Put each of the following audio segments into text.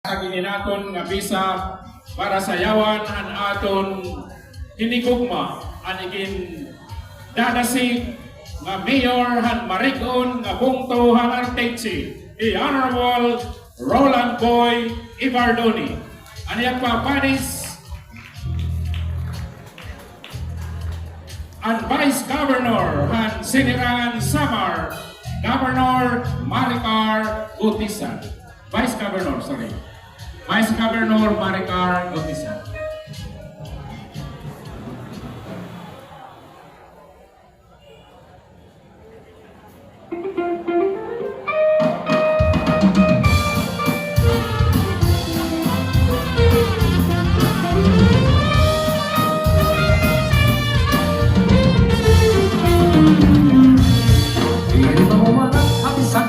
Sa gininaton nga bisa para sayawan ang aton hinigugma anigin dadasig nga Mayor han Marigon nga bungto han Arteche, the Honorable Roland Boy Ibardoni. Aniyak pa Panis ang Vice Governor han Sinirangan Samar, Governor Maricar Gutisan. Vice Governor Maricar Gutisan.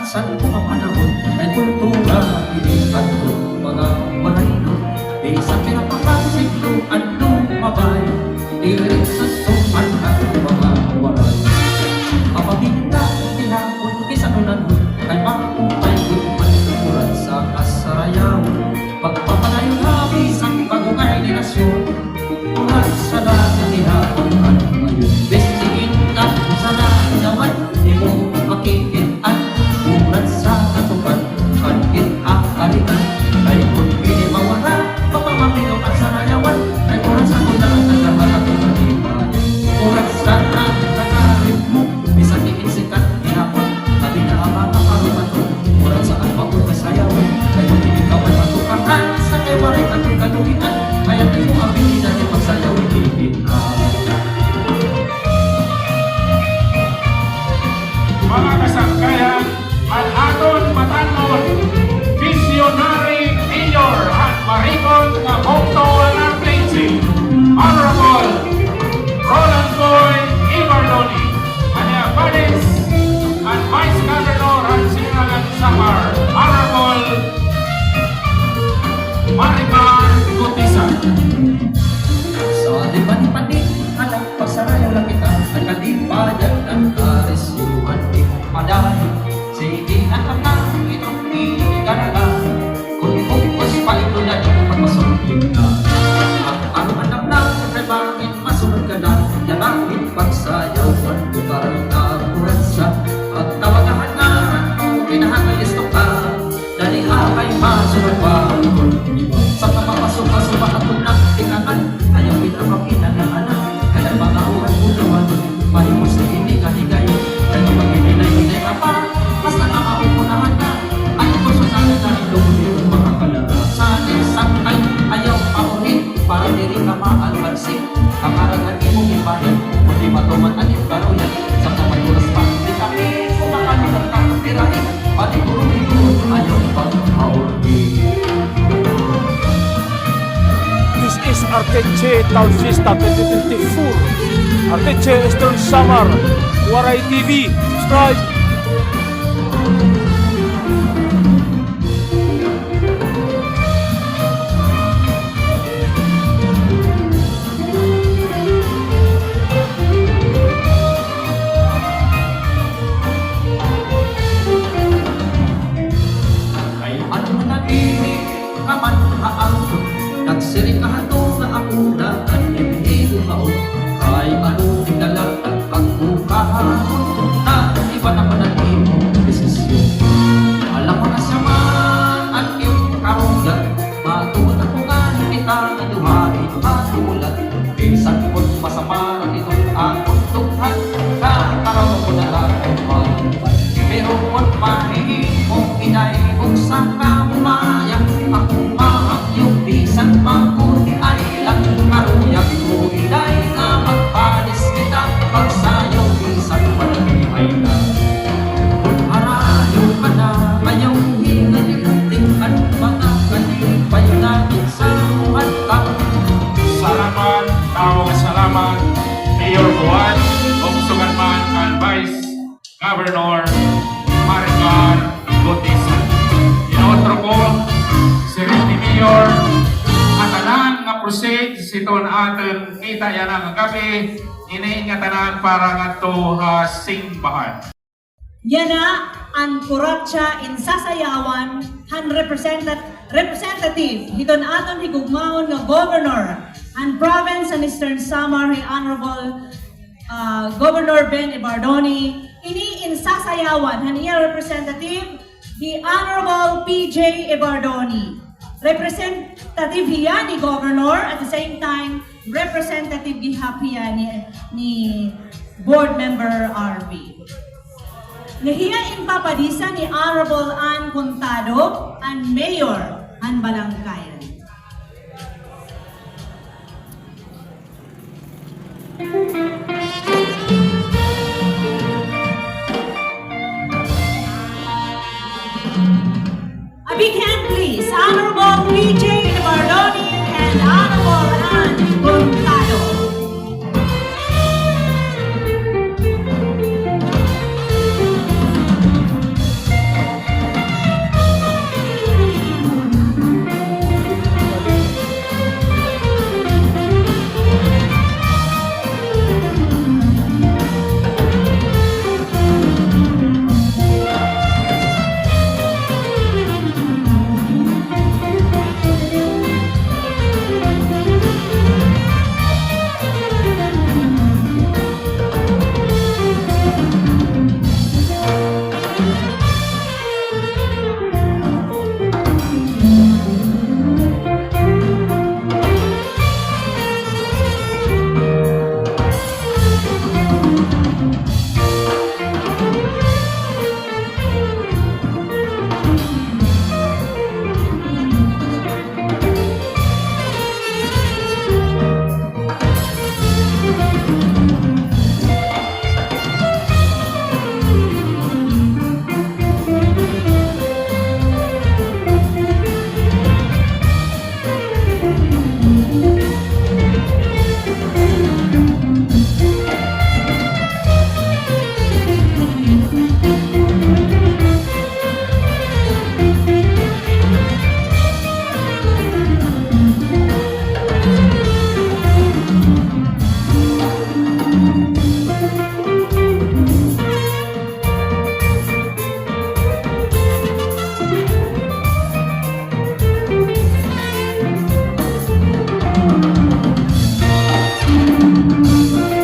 Sa mga panahon ay kultura ilipat ko mga marino di sa pinapakasiglo at lumabay irin sa suman at mga waray kapabinda tinapon kisanunan kay makumpay kumaturan sa kasarayaw pagpapalayo habis ang bagong dinasyon ulat sa dati nihapon at ngayon bestigin ka sa naman di mo makikitaan ulat sa katupan kanit ang alitan kay kung pili mawala papamamino at sarayawan ay oras sa kulaan ng lahat at kalipan oras sa nakakarip mo bisang ikinsikat hinapon at inaabang ang karumato oras sa alpakul kasayawan kay kung ikaw ay matukahan sa kay waray at kaluhian kaya di mo abilidad ay pagsayaw ikikitaan Mga kasangkayan, ang aton matanon, visionary mayor at Marigon nga bungto ang Arteche, Honorable Roland Boy Ibardoni. Anya Panis and Vice Governor at Sinirangan Samar, Honorable Maricar Gutisan. sa lipan-panin anak pasarayaw lang kita ang kalipayan ng karesyuhan di madahil sige at ang itong ikarala kung focus pa ito na yung pagpasungkin na ang anak lang ay bangin masunod ka na yalangin pagsayaw at lugar na kuransa at tawagahan na kung kinahangalisto ka dali akay masunod pa sa kapapasok-pasok at tunang ikakan ayaw pinapakita ng anak kaya mga uwan ulawan mahimos na hindi kahigay kaya pag hinay-hinay ka pa mas nakakaupunahan ka ayaw ko sunanan na ilumunin ang mga kalaga sa isang ay ayaw paunin para diri ka maalbarsik ang aragan imong ibayan kundi matuman ang ikaroyan sa kamay oras pa di kami kumakalunan ka tirahin pati kurong ayaw pang maurgi. This is Arteche Town Fiesta 2024. Arteche Eastern Samar, Waray TV. Subscribe. Ay ano man nag-inig kaman haangkot nagsiri kahato na ako na kanibig maot ay ano tiglalagtag pagbukahan na iba na panag-imong desisyon alam mo na siya man ang iyong karugan matugot ako nga kita na duhain matulat isang kong masama at itong akong tughan kakaraw ko na lang ay malupan pero kung mahihimong inay kung saan ka umayang ako yung bisan pangkuti ay lang karuyak ko inay na magpanis kita pagsayaw bisan panagimay na kung harayo ka na ayaw hinalitingan mga kalipay natin sa muhatang Salamat, tao salamat, Mayor Juan, Bungsugan man kan Vice Governor Maricar Gutisan. Inotro ko, si Rinty Mayor, at tanan nga proceed, siton atin kita yan ang gabi, ini nga tanan para nga to simbahan. Yana ang Kuratsa in Sasayawan, han represented Representative, hiton aton higugmaon nga Governor and Province and Eastern Samar, Honorable Governor Ben Ibardoni, ini insasayawan han iya representative the Honorable PJ Ibardoni. Representative hiya ni Governor, at the same time representative hiya ni Board Member RB. Nahiya in papadisa ni Honorable Ann Contado and Mayor Ann Balangkayan. A big hand please, Honorable PJ Ibardoni and Honorable Ann Contado.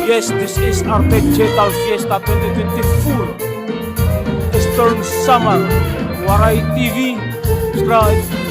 Yes, this is Arteche Tal Fiesta 2024. Eastern Summer, Waray TV, subscribe.